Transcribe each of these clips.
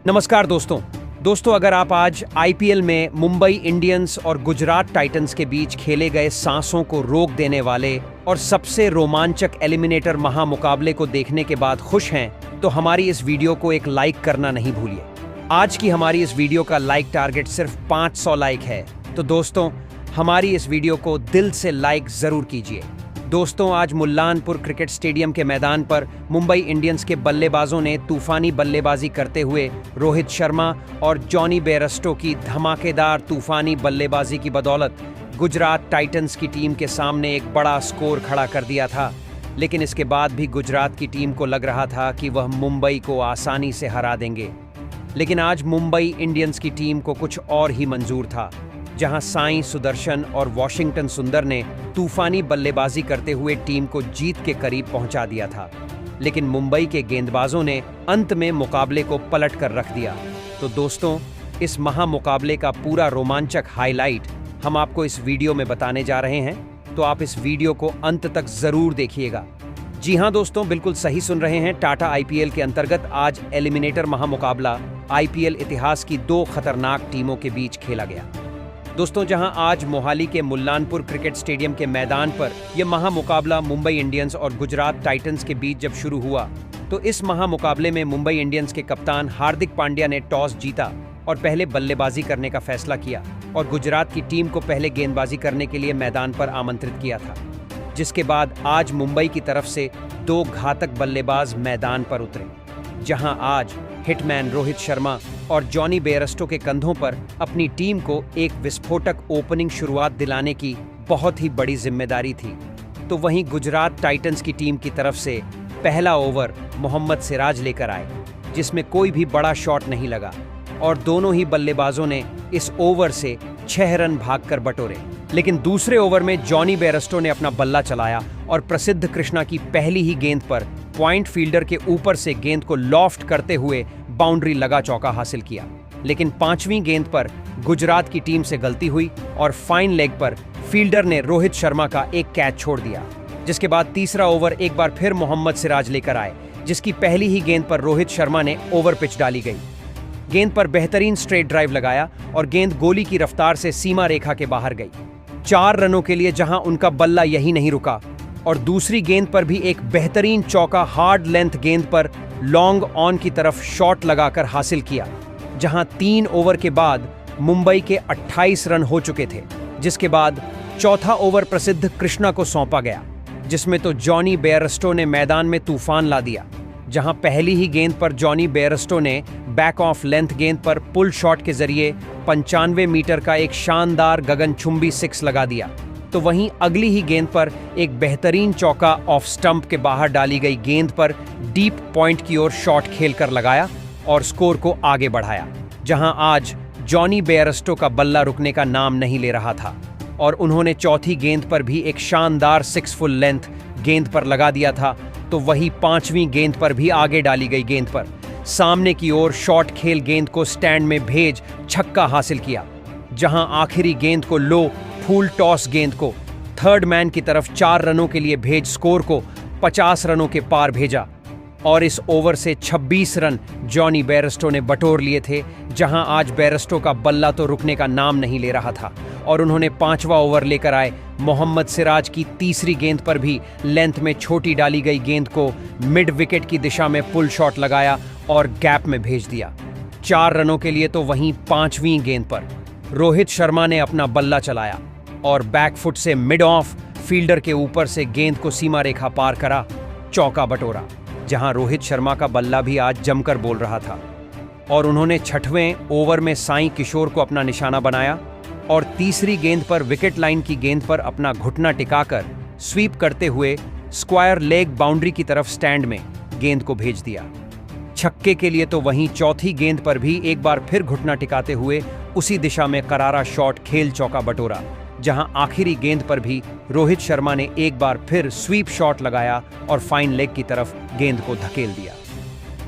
नमस्कार दोस्तों अगर आप आज आईपीएल में मुंबई इंडियंस और गुजरात टाइटंस के बीच खेले गए सांसों को रोक देने वाले और सबसे रोमांचक एलिमिनेटर महामुकाबले को देखने के बाद खुश हैं, तो हमारी इस वीडियो को एक लाइक करना नहीं भूलिए। आज की हमारी इस वीडियो का लाइक टारगेट सिर्फ 500 लाइक है, तो दोस्तों हमारी इस वीडियो को दिल से लाइक जरूर कीजिए। दोस्तों आज मुल्लानपुर क्रिकेट स्टेडियम के मैदान पर मुंबई इंडियंस के बल्लेबाजों ने तूफानी बल्लेबाजी करते हुए रोहित शर्मा और जॉनी बेयरस्टो की धमाकेदार तूफानी बल्लेबाजी की बदौलत गुजरात टाइटंस की टीम के सामने एक बड़ा स्कोर खड़ा कर दिया था। लेकिन इसके बाद भी गुजरात की टीम को लग रहा था कि वह मुंबई को आसानी से हरा देंगे। लेकिन आज मुंबई इंडियंस की टीम को कुछ और ही मंजूर था, जहां साई सुदर्शन और वॉशिंगटन सुंदर ने तूफानी बल्लेबाजी करते हुए टीम को जीत के करीब पहुंचा दिया था। लेकिन मुंबई के गेंदबाजों ने अंत में मुकाबले को पलट कर रख दिया। तो दोस्तों इस महामुकाबले का पूरा रोमांचक हाईलाइट हम आपको इस वीडियो में बताने जा रहे हैं, तो आप इस वीडियो को अंत तक जरूर देखिएगा। जी हां दोस्तों, बिल्कुल सही सुन रहे हैं। टाटा आईपीएल के अंतर्गत आज एलिमिनेटर महामुकाबला आईपीएल इतिहास की दो खतरनाक टीमों के बीच खेला गया। दोस्तों जहां आज मोहाली के मुल्लानपुर क्रिकेट स्टेडियम के मैदान पर यह महामुकाबला मुंबई इंडियंस और गुजरात टाइटंस के बीच जब शुरू हुआ, तो इस महामुकाबले में मुंबई इंडियंस के कप्तान हार्दिक पांड्या ने टॉस जीता और पहले बल्लेबाजी करने का फैसला किया और गुजरात की टीम को पहले गेंदबाजी करने के लिए मैदान पर आमंत्रित किया था। जिसके बाद आज मुंबई की तरफ से दो घातक बल्लेबाज मैदान पर उतरे, जहां आज हिटमैन रोहित शर्मा और जॉनी बेयरस्टो के कंधों पर अपनी टीम को एक विस्फोटक ओपनिंग शुरुआत दिलाने की बहुत ही बड़ी जिम्मेदारी थी। तो वहीं गुजरात टाइटंस की टीम की तरफ से पहला ओवर मोहम्मद सिराज लेकर आए, जिसमें कोई भी बड़ा शॉट नहीं लगा और दोनों ही बल्लेबाजों ने इस ओवर से 6 रन भागकर बटोरे। लेकिन दूसरे ओवर में जॉनी बेयरस्टो ने अपना बल्ला चलाया और प्रसिद्ध कृष्णा की पहली ही गेंद पर पॉइंट फील्डर के ऊपर से गेंद को लॉफ्ट करते हुए बाउंड्री लगा चौका हासिल किया। लेकिन 5वीं गेंद पर गुजरात की टीम से गलती हुई और फाइन लेग पर फील्डर ने रोहित शर्मा का एक कैच छोड़ दिया। जिसके बाद तीसरा ओवर एक बार फिर मोहम्मद सिराज लेकर आए, जिसकी पहली ही गेंद पर रोहित शर्मा ने ओवर पिच डाली गई। गेंद पर बेहतरीन स्ट्रेट ड्राइव लगाया और गेंद गोली की रफ्तार से सीमा रेखा के बाहर गई। 4 रनों के लिए जहां उनका बल्ला यही नहीं रुका और दूसरी गेंद पर भी एक बेहतरीन चौका हार्ड लेंथ गेंद पर लॉन्ग ऑन की तरफ शॉट लगाकर हासिल किया, जहां 3 ओवर के बाद मुंबई के 28 रन हो चुके थे। जिसके बाद चौथा ओवर प्रसिद्ध कृष्णा को सौंपा गया, जिसमें तो जॉनी बेयरस्टो ने मैदान में तूफान ला दिया। जहां पहली ही गेंद पर जॉनी बेयरस्टो ने बैक ऑफ लेंथ गेंद पर पुल शॉट के जरिए 95 मीटर का एक शानदार गगनचुंबी 6 लगा दिया, तो वहीं अगली ही गेंद पर एक बेहतरीन चौका ऑफ स्टंप के बाहर डाली गई गेंद पर डीप पॉइंट की ओर शॉट खेलकर लगाया और स्कोर को आगे बढ़ाया। जहां आज जॉनी बेयरस्टो का बल्ला रुकने का नाम नहीं ले रहा था और उन्होंने चौथी गेंद पर भी एक शानदार 6 फुल लेंथ गेंद पर लगा दिया था, तो वही 5वीं गेंद पर भी आगे डाली गई गेंद पर सामने की ओर शॉट खेल गेंद को स्टैंड में भेज छक्का हासिल किया। जहां आखिरी गेंद को लो फूल टॉस गेंद को थर्ड मैन की तरफ 4 रनों के लिए भेज स्कोर को 50 रनों के पार भेजा और इस ओवर से 26 रन जॉनी बेयरस्टो ने बटोर लिए थे। जहां आज बेयरस्टो का बल्ला तो रुकने का नाम नहीं ले रहा था और उन्होंने 5वां ओवर लेकर आए मोहम्मद सिराज की तीसरी गेंद पर भी लेंथ में छोटी डाली गई गेंद को मिड विकेट की दिशा में पुल शॉट लगाया और गैप में भेज दिया 4 रनों के लिए। तो वहीं 5वीं गेंद पर रोहित शर्मा ने अपना बल्ला चलाया और बैकफुट से मिड ऑफ फील्डर के ऊपर से गेंद को सीमा रेखा पार करा, चौका बटोरा। जहां रोहित शर्मा का बल्ला भी आज जमकर बोल रहा था और उन्होंने 6वें ओवर में साई किशोर को अपना निशाना बनाया और तीसरी गेंद पर विकेट लाइन की गेंद पर अपना घुटना टिकाकर स्वीप करते हुए स्क्वायर लेग बाउंड्री की तरफ स्टैंड में गेंद को भेज दिया छक्के के लिए। तो वहीं चौथी गेंद पर भी एक बार फिर घुटना टिकाते हुए उसी दिशा में करारा शॉट खेल चौका बटोरा, जहां आखिरी गेंद पर भी रोहित शर्मा ने एक बार फिर स्वीप शॉट लगाया और फाइन लेग की तरफ गेंद को धकेल दिया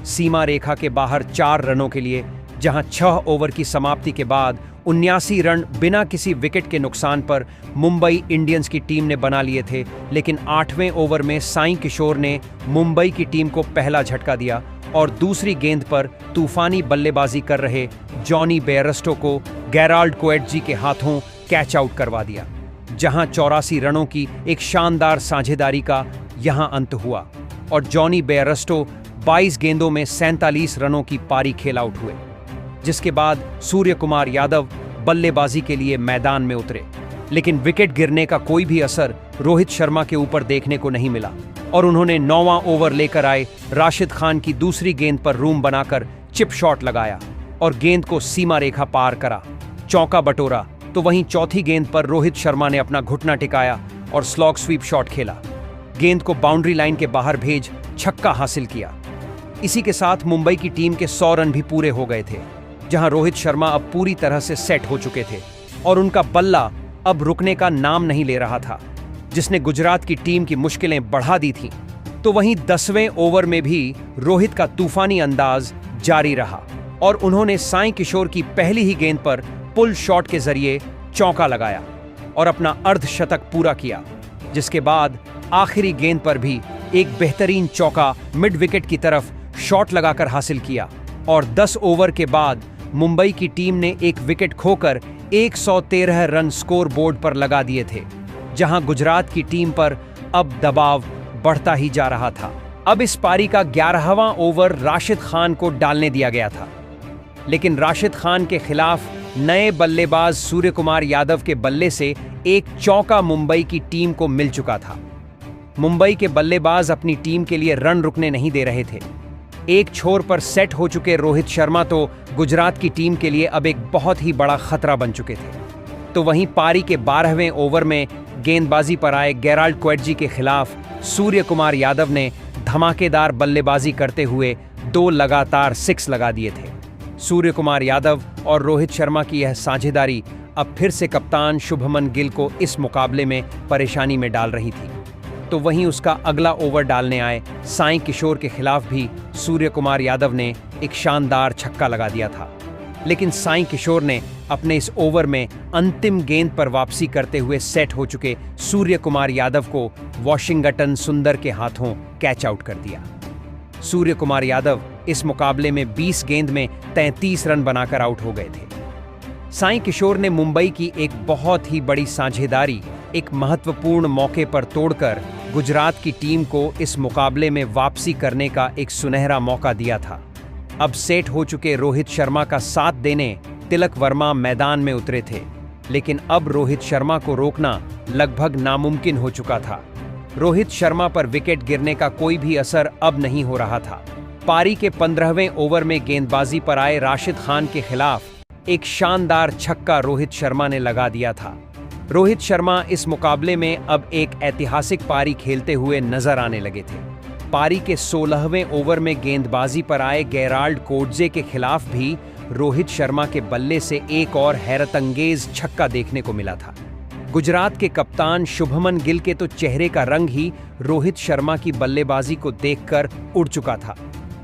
सीमा रेखा के बाहर 4 रनों के लिए। जहां 6 ओवर की समाप्ति के बाद 79 रन बिना किसी विकेट के नुकसान पर मुंबई इंडियंस की टीम ने बना लिए थे। लेकिन 8वें ओवर में साई किशोर ने मुंबई की टीम को पहला झटका दिया और दूसरी गेंद पर तूफानी बल्लेबाजी कर रहे जॉनी बेयरस्टो को गेराल्ड कोएट्जी के हाथों कैच आउट करवा दिया, जहां 84 रनों की एक शानदार साझेदारी का यहां अंत हुआ और जॉनी बेयरस्टो 22 गेंदों में 47 रनों की पारी खेल आउट हुए, जिसके बाद सूर्य कुमार यादव बल्लेबाजी के लिए मैदान में उतरे। लेकिन विकेट गिरने का कोई भी असर रोहित शर्मा के ऊपर देखने को नहीं मिला और उन्होंने 9वां ओवर लेकर आए राशिद खान की दूसरी गेंद पर रूम बनाकर चिप शॉट लगाया और गेंद को सीमा रेखा पार करा, चौका बटोरा। तो वहीं चौथी गेंद पर रोहित शर्मा ने अपना घुटना टिकाया और स्लॉग स्वीप शॉट खेला, गेंद को बाउंड्री लाइन के बाहर भेज छक्का हासिल किया। इसी के साथ मुंबई की टीम के 100 रन भी पूरे हो गए थे, जहां रोहित शर्मा अब पूरी तरह से सेट हो चुके थे और उनका बल्ला अब रुकने का नाम नहीं ले रहा था, जिसने गुजरात की टीम की मुश्किलें बढ़ा दी थीं। तो वहीं 10वें ओवर में भी रोहित का तूफानी अंदाज जारी रहा और उन्होंने साई किशोर की पहली ही गेंद पर पुल शॉट के जरिए चौका लगाया और अपना अर्धशतक पूरा किया, जिसके बाद आखिरी गेंद पर भी एक बेहतरीन चौका मिड विकेट की तरफ शॉट लगाकर हासिल किया और 10 ओवर के बाद मुंबई की टीम ने एक विकेट खोकर 113 रन स्कोर बोर्ड पर लगा दिए थे, जहां गुजरात की टीम पर अब दबाव बढ़ता ही जा रहा था। अब इस पारी का 11वां ओवर राशिद खान को डालने दिया गया था, लेकिन राशिद खान के खिलाफ नए बल्लेबाज सूर्य कुमार यादव के बल्ले से एक चौका मुंबई की टीम को मिल चुका था। मुंबई के बल्लेबाज अपनी टीम के लिए रन रुकने नहीं दे रहे थे। एक छोर पर सेट हो चुके रोहित शर्मा तो गुजरात की टीम के लिए अब एक बहुत ही बड़ा खतरा बन चुके थे। तो वहीं पारी के 12वें ओवर में गेंदबाजी पर आए गेराल्ड कोएट्जी के खिलाफ सूर्य कुमार यादव ने धमाकेदार बल्लेबाजी करते हुए 2 लगातार 6 लगा दिए थे। सूर्य कुमार यादव और रोहित शर्मा की यह साझेदारी अब फिर से कप्तान शुभमन गिल को इस मुकाबले में परेशानी में डाल रही थी। तो वहीं उसका अगला ओवर डालने आए साई किशोर के खिलाफ भी सूर्य कुमार यादव ने एक शानदार छक्का लगा दिया था, लेकिन साई किशोर ने अपने इस ओवर में अंतिम गेंद पर वापसी करते हुए सेट हो चुके सूर्य कुमार यादव को वॉशिंगटन सुंदर के हाथों कैच आउट कर दिया। सूर्य कुमार यादव इस मुकाबले में 20 गेंद में 33 रन बनाकर आउट हो गए थे। साई किशोर ने मुंबई की एक बहुत ही बड़ी साझेदारी एक महत्वपूर्ण मौके पर तोड़कर गुजरात की टीम को इस मुकाबले में वापसी करने का एक सुनहरा मौका दिया था। अब सेट हो चुके रोहित शर्मा का साथ देने तिलक वर्मा मैदान में उतरे थे, लेकिन अब रोहित शर्मा को रोकना लगभग नामुमकिन हो चुका था। रोहित शर्मा पर विकेट गिरने का कोई भी असर अब नहीं हो रहा था। पारी के 15वें ओवर में गेंदबाजी पर आए राशिद खान के खिलाफ एक शानदार छक्का रोहित शर्मा ने लगा दिया था। रोहित शर्मा इस मुकाबले में अब एक ऐतिहासिक पारी खेलते हुए नजर आने लगे थे। पारी के 16वें ओवर में गेंदबाजी पर आए गेराल्ड कोएट्जी के खिलाफ भी रोहित शर्मा के बल्ले से एक और हैरतअंगेज छक्का देखने को मिला था। गुजरात के कप्तान शुभमन गिल के तो चेहरे का रंग ही रोहित शर्मा की बल्लेबाजी को देखकर उड़ चुका था।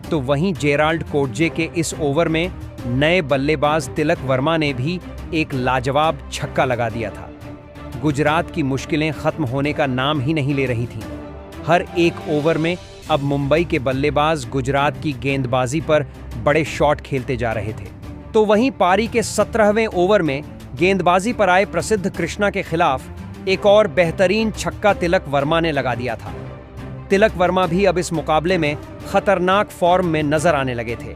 तो वहीं गेराल्ड कोएट्जी के इस ओवर में नए बल्लेबाज तिलक वर्मा ने भी एक लाजवाब छक्का लगा दिया था। गुजरात की मुश्किलें खत्म होने का नाम ही नहीं ले रही थीं। हर एक ओवर में अब मुंबई के बल्लेबाज गुजरात की गेंदबाजी पर बड़े शॉट खेलते जा रहे थे। तो वहीं पारी के 17वें ओवर में गेंदबाजी पर आए प्रसिद्ध कृष्णा के खिलाफ एक और बेहतरीन छक्का तिलक वर्मा ने लगा दिया था। तिलक वर्मा भी अब इस मुकाबले में खतरनाक फॉर्म में नजर आने लगे थे,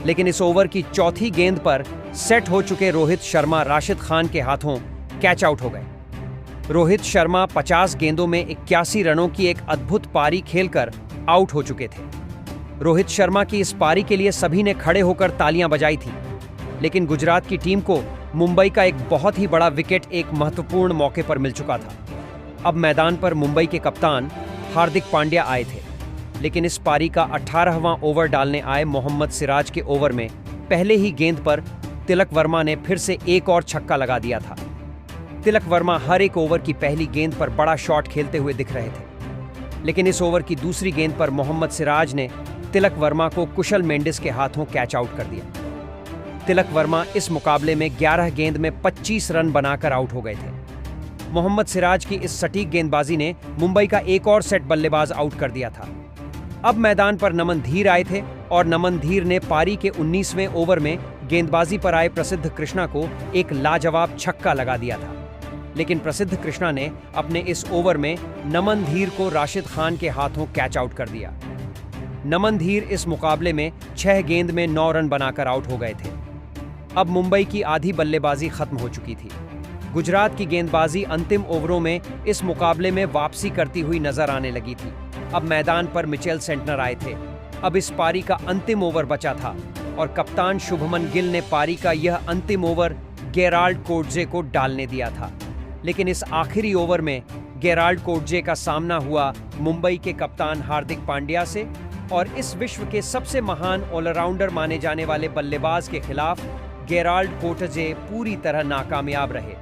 लेकिन इस ओवर की चौथी गेंद पर सेट हो चुके रोहित शर्मा राशिद खान के हाथों कैच आउट हो गए। रोहित शर्मा 50 गेंदों में 81 रनों की एक अद्भुत पारी खेलकर आउट हो चुके थे। रोहित शर्मा की इस पारी के लिए सभी ने खड़े होकर तालियां बजाई थी, लेकिन गुजरात की टीम को मुंबई का एक बहुत ही बड़ा विकेट एक महत्वपूर्ण मौके पर मिल चुका था। अब मैदान पर मुंबई के कप्तान हार्दिक पांड्या आए थे, लेकिन इस पारी का 18वां ओवर डालने आए मोहम्मद सिराज के ओवर में पहले ही गेंद पर तिलक वर्मा ने फिर से एक और छक्का लगा दिया था। तिलक वर्मा हर एक ओवर की पहली गेंद पर बड़ा शॉट खेलते हुए दिख रहे थे, लेकिन इस ओवर की दूसरी गेंद पर मोहम्मद सिराज ने तिलक वर्मा को कुशल मेंडिस के हाथों कैच आउट कर दिया। तिलक वर्मा इस मुकाबले में 11 गेंद में 25 रन बनाकर आउट हो गए थे। मोहम्मद सिराज की इस सटीक गेंदबाजी ने मुंबई का एक और सेट बल्लेबाज आउट कर दिया था। अब मैदान पर नमन धीर आए थे और नमन धीर ने पारी के 19वें ओवर में गेंदबाजी पर आए प्रसिद्ध कृष्णा को एक लाजवाब छक्का लगा दिया था। लेकिन प्रसिद्ध कृष्णा ने अपने इस ओवर में नमन धीर को राशिद खान के हाथों कैच आउट कर दिया। नमन धीर इस मुकाबले में 6 गेंद में 9 रन बनाकर आउट हो गए थे। अब मुंबई की आधी बल्लेबाजी खत्म हो चुकी थी। गुजरात की गेंदबाजी अंतिम ओवरों में इस मुकाबले में वापसी करती हुई नजर आने लगी थी। अब मैदान पर मिचेल सेंटनर आए थे। अब इस पारी का अंतिम ओवर बचा था और कप्तान शुभमन गिल ने पारी का यह अंतिम ओवर गेराल्ड कोटजे को डालने दिया था। लेकिन इस आखिरी ओवर में गेराल्ड कोटजे का सामना हुआ मुंबई के कप्तान हार्दिक पांड्या से और इस विश्व के सबसे महान ऑलराउंडर माने जाने वाले बल्लेबाज के खिलाफ गेराल्ड कोटजे पूरी तरह नाकामयाब रहे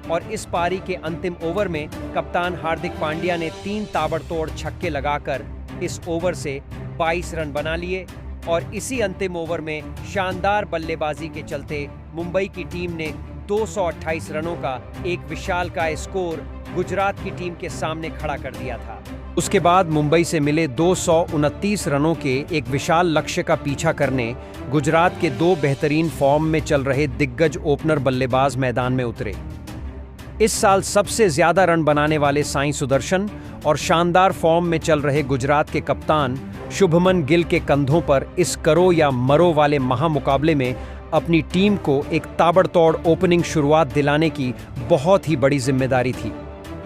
और इस पारी के अंतिम ओवर में कप्तान हार्दिक पांड्या ने 3 ताबड़तोड़ छक्के लगाकर इस ओवर से 22 रन बना लिए और इसी अंतिम ओवर में शानदार बल्लेबाजी के चलते मुंबई की टीम ने 228 रनों का एक विशालकाय स्कोर गुजरात की टीम के सामने खड़ा कर दिया था। उसके बाद मुंबई से मिले 229 रनों के एक विशाल लक्ष्य का पीछा करने गुजरात के 2 बेहतरीन फॉर्म में चल रहे दिग्गज ओपनर बल्लेबाज मैदान में उतरे। इस साल सबसे ज्यादा रन बनाने वाले साई सुदर्शन और शानदार फॉर्म में चल रहे गुजरात के कप्तान शुभमन गिल के कंधों पर इस करो या मरो वाले महामुकाबले में अपनी टीम को एक ताबड़तोड़ ओपनिंग शुरुआत दिलाने की बहुत ही बड़ी जिम्मेदारी थी।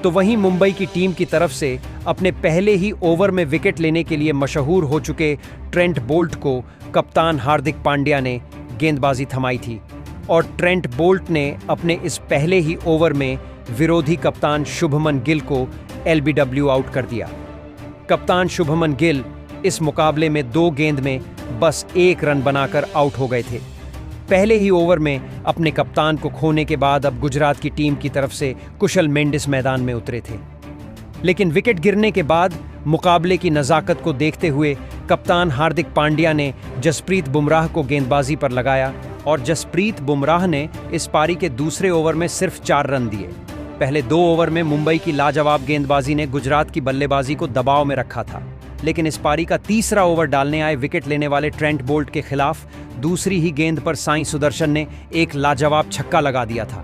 तो वहीं मुंबई की टीम की तरफ से अपने पहले ही ओवर में विकेट लेने के लिए मशहूर हो चुके ट्रेंट बोल्ट को कप्तान हार्दिक पांड्या ने गेंदबाजी थमाई थी और ट्रेंट बोल्ट ने अपने इस पहले ही ओवर में विरोधी कप्तान शुभमन गिल को एलबीडब्ल्यू आउट कर दिया। कप्तान शुभमन गिल इस मुकाबले में 2 गेंद में बस 1 रन बनाकर आउट हो गए थे। पहले ही ओवर में अपने कप्तान को खोने के बाद अब गुजरात की टीम की तरफ से कुशल मेंडिस मैदान में उतरे थे। लेकिन विकेट गिरने के बाद मुकाबले की नज़ाकत को देखते हुए कप्तान हार्दिक पांड्या ने जसप्रीत बुमराह को गेंदबाजी पर लगाया और जसप्रीत बुमराह ने इस पारी के दूसरे ओवर में सिर्फ 4 रन दिए। पहले 2 ओवर में मुंबई की लाजवाब गेंदबाजी ने गुजरात की बल्लेबाजी को दबाव में रखा था। लेकिन इस पारी का तीसरा ओवर डालने आए विकेट लेने वाले ट्रेंट बोल्ट के खिलाफ दूसरी ही गेंद पर साई सुदर्शन ने एक लाजवाब छक्का लगा दिया था।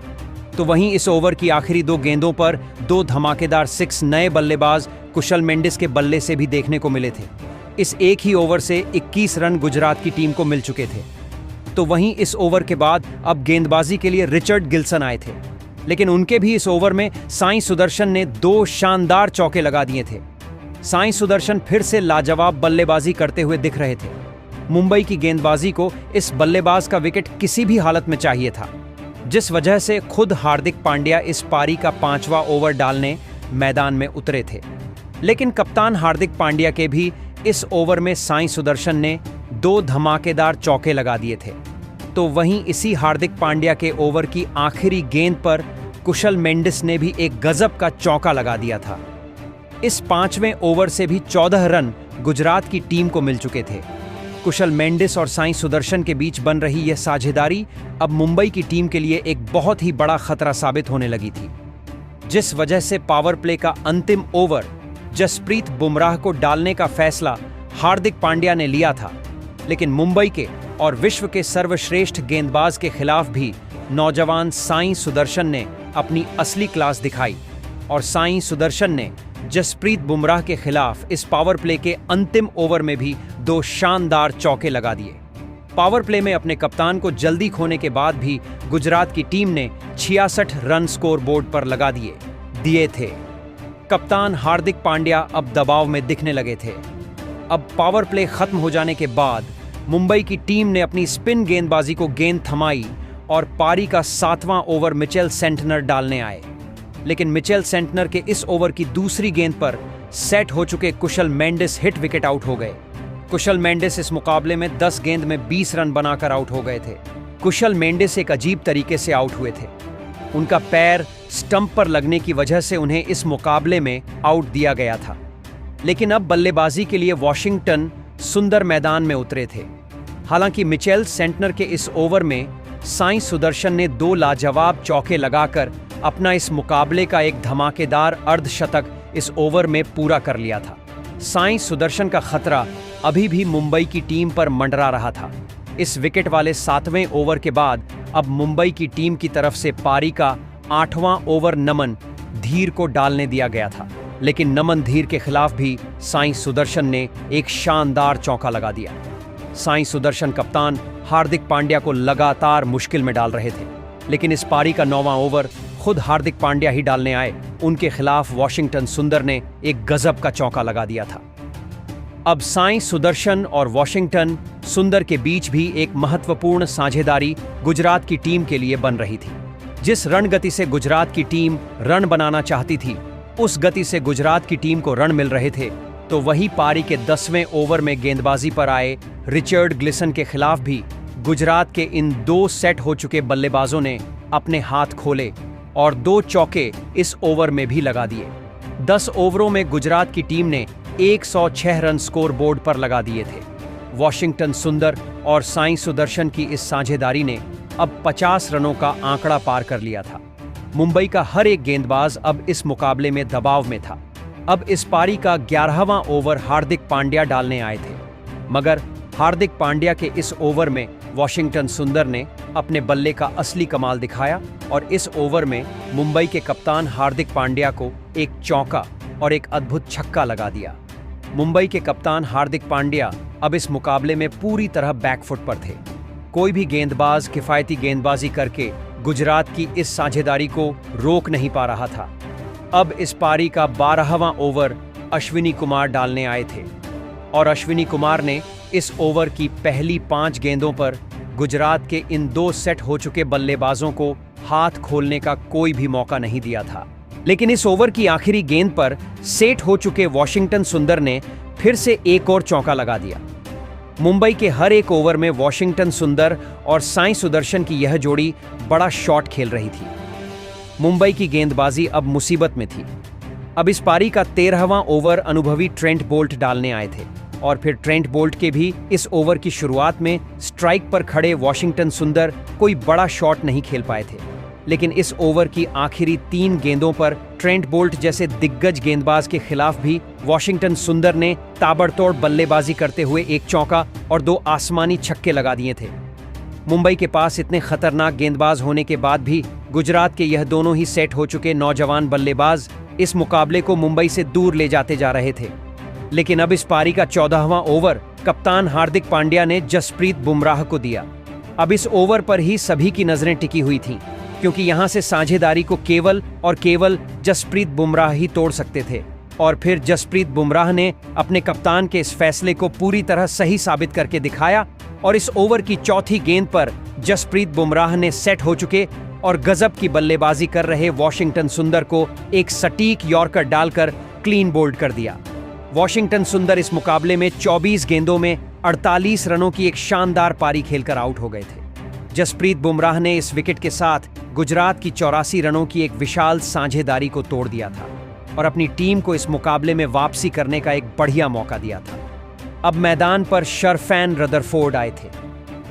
तो वहीं इस ओवर की आखिरी 2 गेंदों पर 2 धमाकेदार 6 नए बल्लेबाज कुशल मेंडिस के बल्ले से भी देखने को मिले थे। इस एक ही ओवर से 21 रन गुजरात की टीम को मिल चुके थे। तो वहीं इस ओवर के बाद अब गेंदबाजी के लिए रिचर्ड गिल्सन आए थे, लेकिन उनके भी इस ओवर में साई सुदर्शन ने 2 शानदार चौके लगा दिए थे। साई सुदर्शन फिर से लाजवाब बल्लेबाजी करते हुए दिख रहे थे। मुंबई की गेंदबाजी को इस बल्लेबाज का विकेट किसी भी हालत में चाहिए था, जिस वजह से खुद हार्दिक पांड्या इस पारी का 5वां ओवर डालने मैदान में उतरे थे। लेकिन कप्तान हार्दिक पांड्या के भी इस ओवर में साई सुदर्शन ने 2 धमाकेदार चौके लगा दिए थे। तो वहीं इसी हार्दिक पांड्या के ओवर की आखिरी गेंद पर कुशल मेंडिस ने भी एक गजब का चौका लगा दिया था। इस 5वें ओवर से भी 14 रन गुजरात की टीम को मिल चुके थे। कुशल मेंडिस और साई सुदर्शन के बीच बन रही यह साझेदारी अब मुंबई की टीम के लिए एक बहुत ही बड़ा खतरा साबित होने लगी थी, जिस वजह से पावर प्ले का अंतिम ओवर जसप्रीत बुमराह को डालने का फैसला हार्दिक पांड्या ने लिया था। लेकिन मुंबई के और विश्व के सर्वश्रेष्ठ गेंदबाज के खिलाफ भी नौजवान साई सुदर्शन ने अपनी असली क्लास दिखाई और साई सुदर्शन ने जसप्रीत बुमराह के खिलाफ इस पावर प्ले के अंतिम ओवर में भी 2 शानदार चौके लगा दिए। पावर प्ले में अपने कप्तान को जल्दी खोने के बाद भी गुजरात की टीम ने 66 रन स्कोर बोर्ड पर लगा दिए थे। कप्तान हार्दिक पांड्या अब दबाव में दिखने लगे थे। अब पावर प्ले खत्म हो जाने के बाद मुंबई की टीम ने अपनी स्पिन गेंदबाजी को गेंद थमाई और पारी का 7वां ओवर मिचेल सेंटनर डालने आए। लेकिन मिचेल सेंटनर के इस ओवर की दूसरी गेंद पर सेट हो चुके कुशल मेंडिस हिट विकेट आउट हो गए। कुशल मेंडिस इस मुकाबले में 10 गेंद में 20 रन बनाकर आउट हो गए थे। कुशल मेंडिस एक अजीब तरीके से आउट हुए थे। उनका पैर स्टंप पर लगने की वजह से उन्हें इस मुकाबले में आउट दिया गया था। लेकिन अब बल्लेबाजी के लिए वॉशिंगटन सुंदर मैदान में उतरे थे। हालांकि मिचेल सेंटनर के इस ओवर में साई सुदर्शन ने 2 लाजवाब चौके लगाकर अपना इस मुकाबले का एक धमाकेदार अर्धशतक इस ओवर में पूरा कर लिया था। साई सुदर्शन का खतरा अभी भी मुंबई की टीम पर मंडरा रहा था। इस विकेट वाले 7वें ओवर के बाद अब मुंबई की टीम की तरफ से पारी का 8वां ओवर नमन धीर को डालने दिया गया था, लेकिन नमन धीर के खिलाफ भी साई सुदर्शन ने एक शानदार चौका लगा दिया। साई सुदर्शन कप्तान हार्दिक पांड्या को लगातार मुश्किल में डाल रहे थे, लेकिन इस पारी का 9वां ओवर खुद हार्दिक पांड्या ही डालने आए। उनके खिलाफ वॉशिंगटन सुंदर ने एक गजब का चौका लगा दिया था। अब साई सुदर्शन और वॉशिंगटन सुंदर के बीच भी एक महत्वपूर्ण साझेदारी गुजरात की टीम के लिए बन रही थी। जिस रन गति से गुजरात की टीम रन बनाना चाहती थी, उस गति से गुजरात की टीम को रन मिल रहे थे, तो वही पारी के 10वें ओवर में गेंदबाजी पर आए रिचर्ड ग्लिसन के खिलाफ भी गुजरात के इन 2 सेट हो चुके बल्लेबाजों ने अपने हाथ खोले और 2 चौके इस ओवर में भी लगा दिए। 10 ओवरों में गुजरात की टीम ने 106 रन स्कोर बोर्ड पर लगा दिए थे। वॉशिंगटन सुंदर और साई सुदर्शन की इस साझेदारी ने अब 50 रनों का आंकड़ा पार कर लिया था। मुंबई का हर एक गेंदबाज अब इस मुकाबले में दबाव में था। अब इस पारी का 11वां ओवर हार्दिक पांड्या डालने आए थे, मगर हार्दिक पांड्या के इस ओवर में वॉशिंगटन सुंदर ने अपने बल्ले का असली कमाल दिखाया और इस ओवर में मुंबई के कप्तान हार्दिक पांड्या को एक चौका और एक अद्भुत छक्का लगा दिया। मुंबई के कप्तान हार्दिक पांड्या अब इस मुकाबले में पूरी तरह बैकफुट पर थे। कोई भी गेंदबाज किफायती गेंदबाजी करके गुजरात की इस साझेदारी को रोक नहीं पा रहा था। अब इस पारी का 12वां ओवर अश्विनी कुमार डालने आए थे और अश्विनी कुमार ने इस ओवर की पहली 5 गेंदों पर गुजरात के इन 2 सेट हो चुके बल्लेबाजों को हाथ खोलने का कोई भी मौका नहीं दिया था। लेकिन इस ओवर की आखिरी गेंद पर सेट हो चुके वॉशिंगटन सुंदर ने फिर से एक और चौका लगा दिया। मुंबई के हर एक ओवर में वॉशिंगटन सुंदर और साई सुदर्शन की यह जोड़ी बड़ा शॉट खेल रही थी। मुंबई की गेंदबाजी अब मुसीबत में थी। अब इस पारी का 13वां ओवर अनुभवी ट्रेंट बोल्ट डालने आए थे और फिर ट्रेंट बोल्ट के भी इस ओवर की शुरुआत में स्ट्राइक पर खड़े वॉशिंगटन सुंदर कोई बड़ा शॉट नहीं खेल पाए थे। लेकिन इस ओवर की आखिरी 3 गेंदों पर ट्रेंट बोल्ट जैसे दिग्गज गेंदबाज के खिलाफ भी वॉशिंगटन सुंदर ने ताबड़तोड़ बल्लेबाजी करते हुए एक चौका और 2 आसमानी छक्के लगा दिए थे। मुंबई के पास इतने खतरनाक गेंदबाज होने के बाद भी गुजरात के यह दोनों ही सेट हो चुके नौजवान बल्लेबाज इस मुकाबले को मुंबई से दूर ले जाते जा रहे थे। लेकिन अब इस पारी का 14वां ओवर कप्तान हार्दिक पांड्या ने जसप्रीत बुमराह को दिया। अब इस ओवर पर ही सभी की नजरें टिकी हुई थीं, क्योंकि यहां से साझेदारी को केवल और केवल जसप्रीत बुमराह ही तोड़ सकते थे। और फिर जसप्रीत बुमराह ने अपने कप्तान के इस फैसले को पूरी तरह सही साबित करके दिखाया और इस ओवर की 4थी गेंद पर जसप्रीत बुमराह ने सेट हो चुके और गजब की बल्लेबाजी कर रहे वॉशिंगटन सुंदर को एक सटीक यॉर्कर डालकर क्लीन बोल्ड कर दिया। वॉशिंगटन सुंदर इस मुकाबले में 24 गेंदों में 48 रनों की एक शानदार पारी खेलकर आउट हो गए थे। जसप्रीत बुमराह ने इस विकेट के साथ गुजरात की 84 रनों की एक विशाल साझेदारी को तोड़ दिया था और अपनी टीम को इस मुकाबले में वापसी करने का एक बढ़िया मौका दिया था। अब मैदान पर शरफैन रदरफोर्ड आए थे,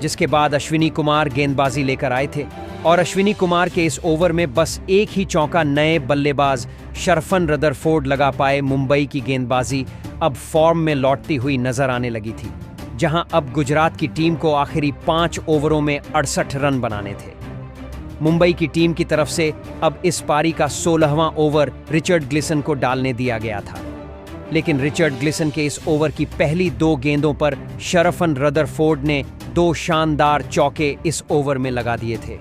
जिसके बाद अश्विनी कुमार गेंदबाजी लेकर आए थे और अश्विनी कुमार के इस ओवर में बस एक ही चौका नए बल्लेबाज शरफन रदरफोर्ड लगा पाए। मुंबई की गेंदबाजी अब फॉर्म में लौटती हुई नजर आने लगी थी, जहां अब गुजरात की टीम को आखिरी 5 ओवरों में 68 रन बनाने थे। मुंबई की टीम की तरफ से अब इस पारी का 16वां ओवर रिचर्ड ग्लिसन को डालने दिया गया था, लेकिन रिचर्ड ग्लिसन के इस ओवर की पहली 2 गेंदों पर शरफन रदरफोर्ड ने 2 शानदार चौके इस ओवर में लगा दिए थे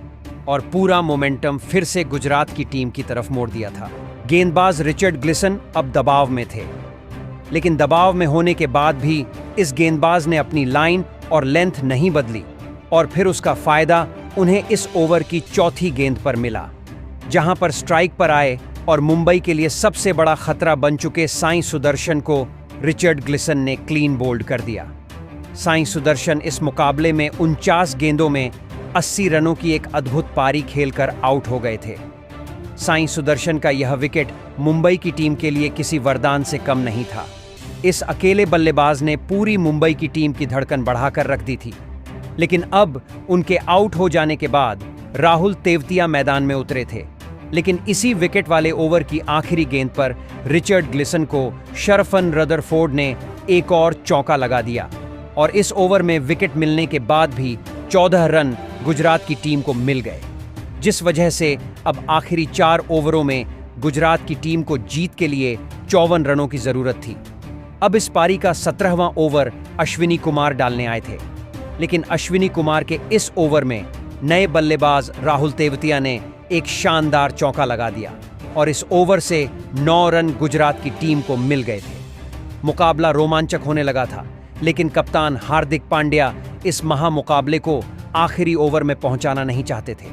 और पूरा मोमेंटम फिर से गुजरात की टीम की तरफ मोड़ दिया था। गेंदबाज रिचर्ड ग्लिसन अब दबाव में थे, लेकिन दबाव में होने के बाद भी इस गेंदबाज ने अपनी लाइन और लेंथ नहीं बदली और फिर उसका फायदा उन्हें इस ओवर की 4थी गेंद पर मिला, जहां पर स्ट्राइक पर आए और मुंबई के लिए सबसे बड़ा खतरा बन चुके साई सुदर्शन को रिचर्ड ग्लिसन ने क्लीन बोल्ड कर दिया। साई सुदर्शन इस मुकाबले में 49 गेंदों में 80 रनों की एक अद्भुत पारी खेलकर आउट हो गए थे। साई सुदर्शन का यह विकेट मुंबई की टीम के लिए किसी वरदान से कम नहीं था। इस अकेले बल्लेबाज ने पूरी मुंबई की टीम की धड़कन बढ़ाकर रख दी थी। लेकिन अब उनके आउट हो जाने के बाद राहुल तेवतिया मैदान में उतरे थे लेकिन इसी विकेट वाले ओवर की आखिरी गेंद पर रिचर्ड ग्लिसन को शरफन रदरफोर्ड ने एक और चौका लगा दिया और इस ओवर में विकेट मिलने के बाद भी 14 रन गुजरात की टीम को मिल गए, जिस वजह से अब आखिरी 4 ओवरों में गुजरात की टीम को जीत के लिए 54 रनों की जरूरत थी। अब इस पारी का 17वां ओवर अश्विनी कुमार डालने आए थे, लेकिन अश्विनी कुमार के इस ओवर में नए बल्लेबाज राहुल तेवतिया ने एक शानदार चौका लगा दिया और इस ओवर से 9 रन गुजरात की टीम को मिल गए थे। मुकाबला रोमांचक होने लगा था, लेकिन कप्तान हार्दिक पांड्या इस महामुकाबले को आखिरी ओवर में पहुंचाना नहीं चाहते थे,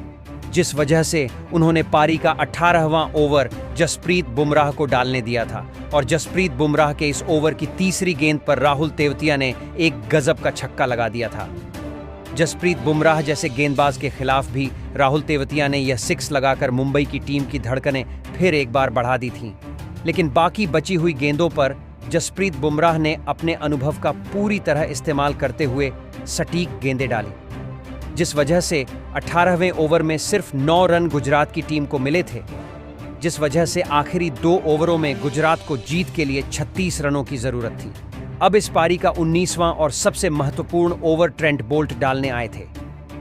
जिस वजह से उन्होंने पारी का 18वां ओवर जसप्रीत बुमराह को डालने दिया था और जसप्रीत बुमराह के इस ओवर की तीसरी गेंद पर राहुल तेवतिया ने एक गजब का छक्का लगा दिया था। जसप्रीत बुमराह जैसे गेंदबाज के खिलाफ भी राहुल तेवतिया ने यह 6 लगाकर मुंबई की टीम की धड़कनें फिर एक बार बढ़ा दी थीं, लेकिन बाकी बची हुई गेंदों पर जसप्रीत बुमराह ने अपने अनुभव का पूरी तरह इस्तेमाल करते हुए सटीक गेंदें डाली, जिस वजह से 18वें ओवर में सिर्फ 9 रन गुजरात की टीम को मिले थे, जिस वजह से आखिरी 2 ओवरों में गुजरात को जीत के लिए 36 रनों की जरूरत थी। अब इस पारी का 19वां और सबसे महत्वपूर्ण ओवर ट्रेंट बोल्ट डालने आए थे,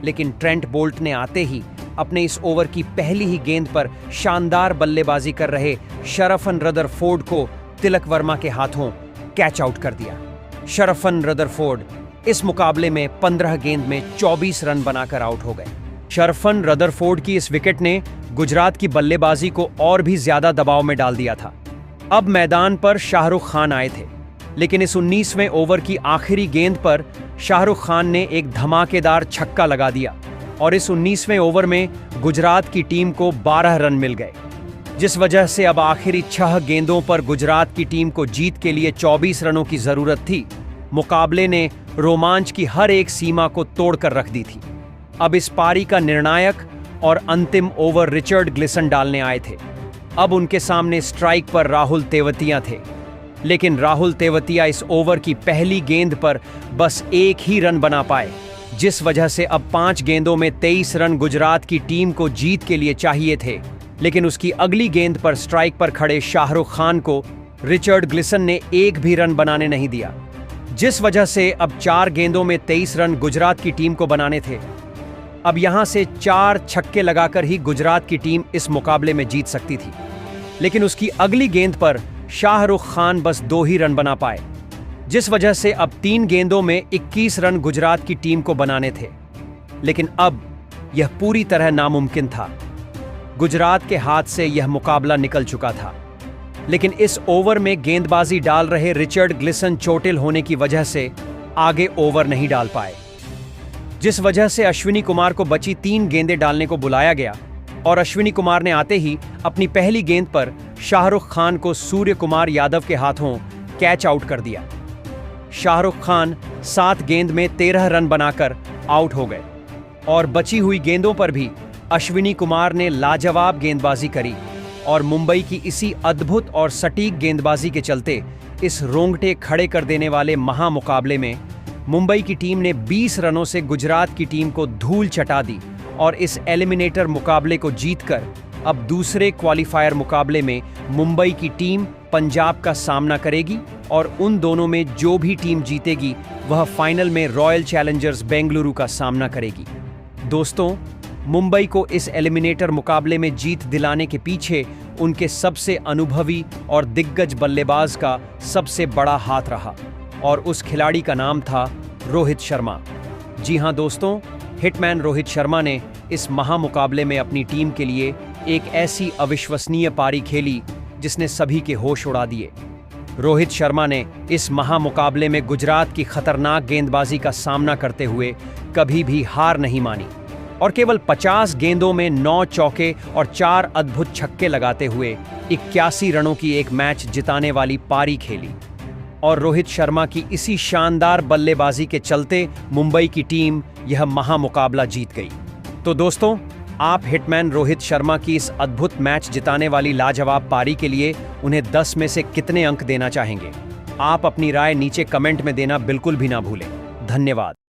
लेकिन ट्रेंट बोल्ट ने आते ही अपने इस ओवर की पहली ही गेंद पर शानदार बल्लेबाजी कर रहे शरफन रदरफोर्ड को तिलक वर्मा के हाथों कैच आउट कर दिया। शरफन रदरफोर्ड इस मुकाबले में 15 गेंद में 24 रन बनाकर आउट हो गए। शरफन रदरफोर्ड की इस विकेट ने गुजरात की बल्लेबाजी को और भी ज्यादा दबाव में डाल दिया था। अब मैदान पर शाहरुख खान आए थे, लेकिन इस 19वें ओवर की आखिरी गेंद पर शाहरुख खान ने एक धमाकेदार छक्का लगा दिया और इस 19वें ओवर में गुजरात की टीम को 12 रन मिल गए, जिस वजह से अब आखिरी 6 गेंदों पर गुजरात की टीम को जीत के लिए 24 रनों की जरूरत थी। मुकाबले ने रोमांच की हर एक सीमा को तोड़कर रख दी थी। अब इस पारी का निर्णायक और अंतिम ओवर रिचर्ड ग्लिसन डालने आए थे। अब उनके सामने स्ट्राइक पर राहुल तेवतिया थे, लेकिन राहुल तेवतिया इस ओवर की पहली गेंद पर बस एक ही रन बना पाए, जिस वजह से अब 5 गेंदों में 23 रन गुजरात की टीम को जीत के लिए चाहिए थे, लेकिन उसकी अगली गेंद पर स्ट्राइक पर खड़े शाहरुख खान को रिचर्ड ग्लिसन ने एक भी रन बनाने नहीं दिया, जिस वजह से अब 4 गेंदों में 23 रन गुजरात की टीम को बनाने थे। अब यहां से 4 छक्के लगाकर ही गुजरात की टीम इस मुकाबले में जीत सकती थी, लेकिन उसकी अगली गेंद पर शाहरुख खान बस 2 ही रन बना पाए, जिस वजह से अब 3 गेंदों में 21 रन गुजरात की टीम को बनाने थे। लेकिन अब यह पूरी तरह नामुमकिन था। गुजरात के हाथ से यह मुकाबला निकल चुका था, लेकिन इस ओवर में गेंदबाजी डाल रहे रिचर्ड ग्लिसन चोटिल होने की वजह से आगे ओवर नहीं डाल पाए, जिस वजह से अश्विनी कुमार को बची 3 गेंदें डालने को बुलाया गया और अश्विनी कुमार ने आते ही अपनी पहली गेंद पर शाहरुख खान को सूर्य कुमार यादव के हाथों कैच आउट कर दिया। शाहरुख खान 7 गेंद में 13 रन बनाकर आउट हो गए और बची हुई गेंदों पर भी अश्विनी कुमार ने लाजवाब गेंदबाजी करी और मुंबई की इसी अद्भुत और सटीक गेंदबाजी के चलते इस रोंगटे खड़े कर देने वाले महामुकाबले में मुंबई की टीम ने 20 रनों से गुजरात की टीम को धूल चटा दी और इस एलिमिनेटर मुकाबले को जीतकर अब दूसरे क्वालिफायर मुकाबले में मुंबई की टीम पंजाब का सामना करेगी और उन दोनों में जो भी टीम जीतेगी वह फाइनल में रॉयल चैलेंजर्स बेंगलुरु का सामना करेगी। दोस्तों, मुंबई को इस एलिमिनेटर मुकाबले में जीत दिलाने के पीछे उनके सबसे अनुभवी और दिग्गज बल्लेबाज का सबसे बड़ा हाथ रहा और उस खिलाड़ी का नाम था रोहित शर्मा। जी हां दोस्तों, हिटमैन रोहित शर्मा ने इस महामुकाबले में अपनी टीम के लिए एक ऐसी अविश्वसनीय पारी खेली जिसने सभी के होश उड़ा दिए। रोहित शर्मा ने इस महामुकाबले में गुजरात की खतरनाक गेंदबाजी का सामना करते हुए कभी भी हार नहीं मानी और केवल 50 गेंदों में 9 चौके और 4 अद्भुत छक्के लगाते हुए 81 रनों की एक मैच जिताने वाली पारी खेली और रोहित शर्मा की इसी शानदार बल्लेबाजी के चलते मुंबई की टीम यह महामुकाबला जीत गई। तो दोस्तों, आप हिटमैन रोहित शर्मा की इस अद्भुत मैच जिताने वाली लाजवाब पारी के लिए उन्हें 10 में से कितने अंक देना चाहेंगे? आप अपनी राय नीचे कमेंट में देना बिल्कुल भी ना भूलें। धन्यवाद।